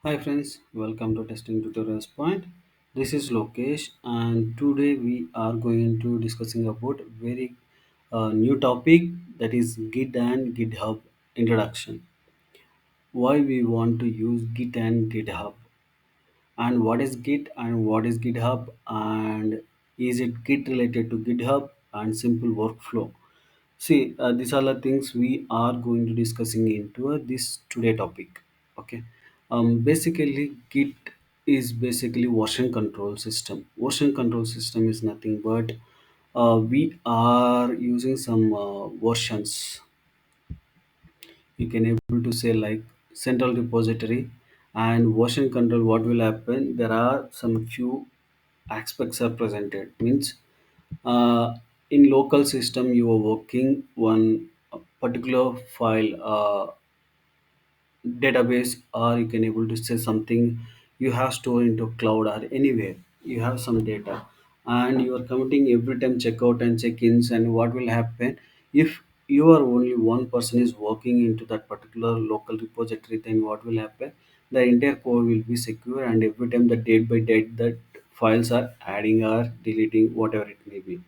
Hi friends, welcome to Testing Tutorials Point. This is Lokesh and today we are going to discussing about very new topic that is Git and GitHub introduction. Why we want to use Git and GitHub and what is Git and what is GitHub and is it Git related to GitHub and simple workflow. See, these are the things we are going to discussing into this today topic. Okay. Basically, Git is basically version control system. Version control system is nothing but we are using some versions. You can able to say like central repository and version control. What will happen? There are some few aspects are presented. Means uh, in local system you are working one particular file database, or you can able to say something you have stored into cloud or anywhere you have some data and you are committing every time checkout and check-ins. And what will happen if you are only one person is working into that particular local repository, then what will happen, the entire code will be secure and every time the date by date that files are adding or deleting whatever it may be,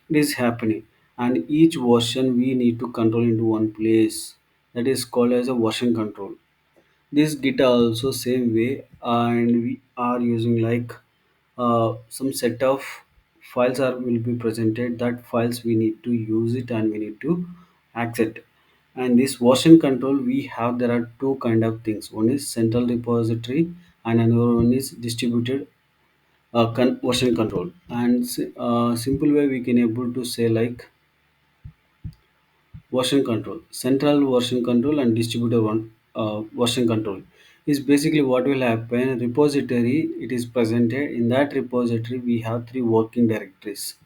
it is happening. And each version we need to control into one place, that is called as a version control. This Git also same way, and we are using like some set of files are will be presented. That files we need to use it and we need to access it. And this version control we have, there are two kind of things. One is central repository and another one is distributed version control. And simple way we can able to say like version control, central version control and distributor one version control is basically what will happen. Repository, it is presented in that repository we have three working directories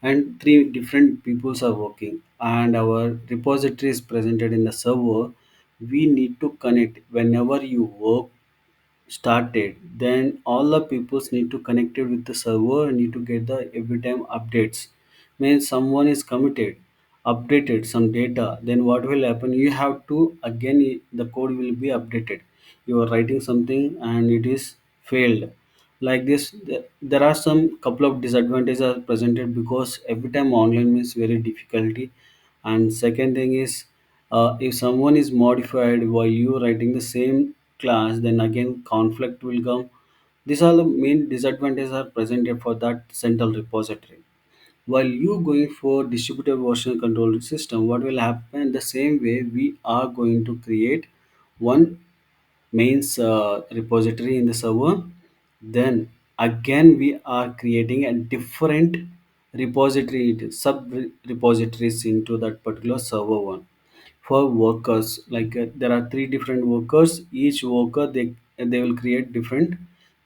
and three different peoples are working, and our repository is presented in the server. We need to connect whenever you work started, then all the peoples need to connect it with the server and need to get the every time updates. Means someone is committed, updated some data, then what will happen, you have to again the code will be updated. You are writing something and it is failed like this. There are some couple of disadvantages are presented because every time online means very difficulty. And second thing is, if someone is modified while you writing the same class, then again conflict will come. These are the main disadvantages are presented for that central repository. While you going for distributed version control system, what will happen, the same way we are going to create one mains repository in the server, then again we are creating a different repository, sub repositories into that particular server one. For workers, like there are three different workers, each worker they will create different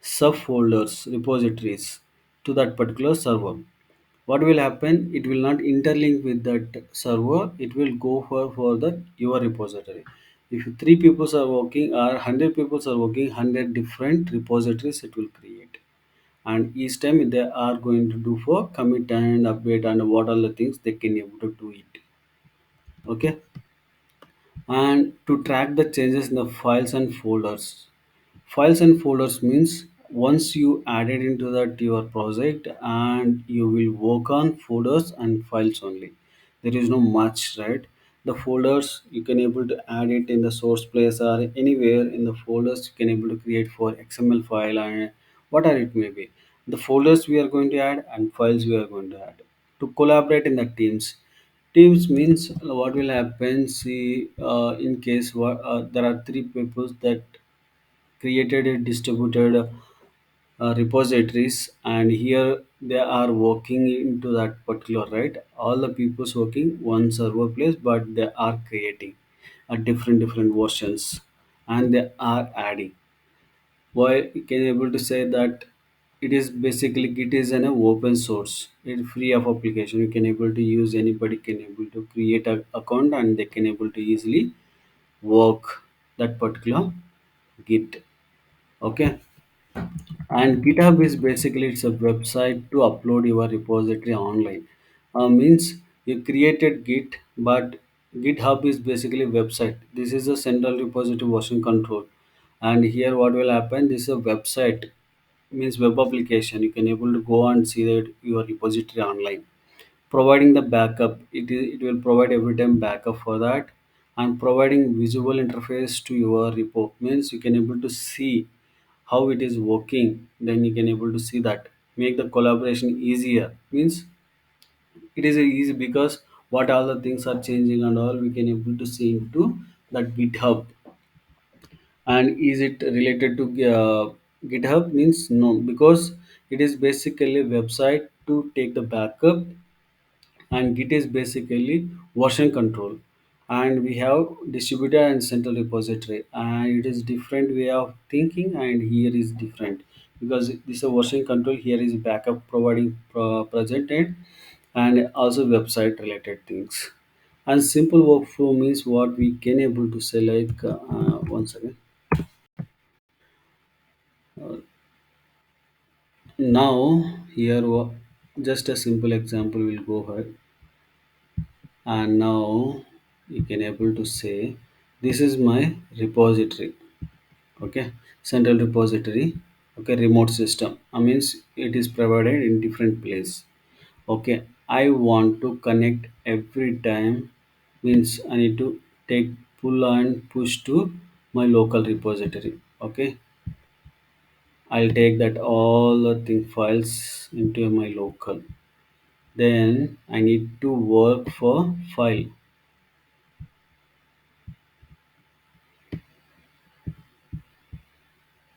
subfolders repositories to that particular server. What will happen, it will not interlink with that server, it will go for the your repository. If three people are working or 100 people are working, 100 different repositories it will create. And each time they are going to do for commit and update and what are the things they can able to do it. Okay. And to track the changes in the files and folders. Files and folders means once you add it into that your project and you will work on folders and files only. There is no much, right? The folders you can able to add it in the source place or anywhere in the folders you can able to create for XML file and whatever it may be. The folders we are going to add and files we are going to add to collaborate in the teams. Teams means what will happen. See, in case what there are three people that created a distributed repositories, and here they are working into that particular, right, all the people's working one server place, but they are creating a different versions and they are adding. Why you can able to say that it is basically Git is an open source, it's free of application, you can able to use, anybody can able to create a account and they can able to easily work that particular Git. Okay. And GitHub is basically it's a website to upload your repository online. Means you created Git, but GitHub is basically a website. This is a central repository version control. And here what will happen, this is a website, means web application, you can able to go and see that your repository online. Providing the backup, it will provide every time backup for that. And providing visual interface to your repo, means you can able to see how it is working, then you can able to see that. Make the collaboration easier, means it is easy because what all the things are changing and all we can able to see into that GitHub. And is it related to GitHub? Means no, because it is basically a website to take the backup, and Git is basically version control. And we have distributor and central repository, and it is different way of thinking, and here is different because this is a version control, here is backup providing presented, and also website related things. And simple workflow means what we can able to say like once again. Now here just a simple example will go ahead. And now you can able to say this is my repository. Okay, central repository. Okay, remote system, I means it is provided in different place. Okay, I want to connect every time, means I need to take pull and push to my local repository. Okay, I'll take that all the thing files into my local. Then I need to work for file.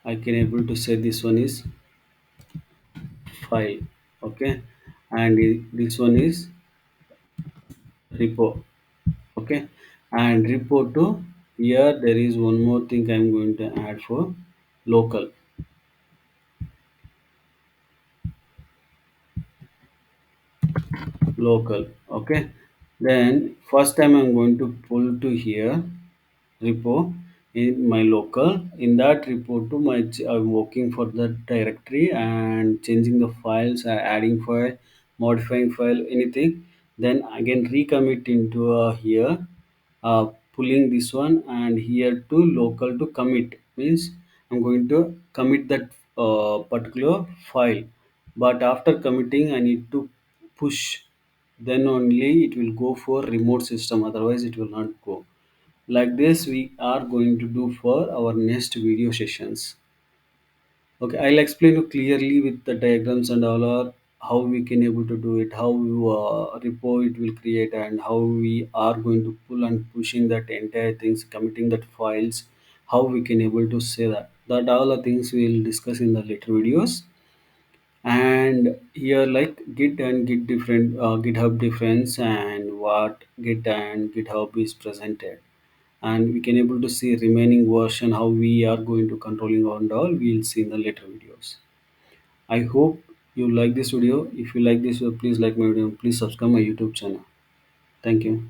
I can able to say this one is file. Okay, and this one is repo. Okay, and repo to here there is one more thing I'm going to add for local. Local. Okay, then first time I'm going to pull to here repo in my local. In that repo to my I'm working for the directory and changing the files, adding file, modifying file, anything. Then again recommit into here, uh, pulling this one, and here to local to commit, means I'm going to commit that particular file. But after committing I need to push, then only it will go for remote system, otherwise it will not go. Like this we are going to do for our next video sessions. Okay, I'll explain you clearly with the diagrams and all are how we can able to do it, how repo it will create, and how we are going to pull and pushing that entire things, committing that files, how we can able to say that all the things we'll discuss in the later videos. And here like Git and Git different, GitHub difference, and what Git and GitHub is presented, and we can able to see remaining version how we are going to controlling on all we'll see in the later videos. I hope you like this video. If you like this video, please like my video, please subscribe my YouTube channel. Thank you.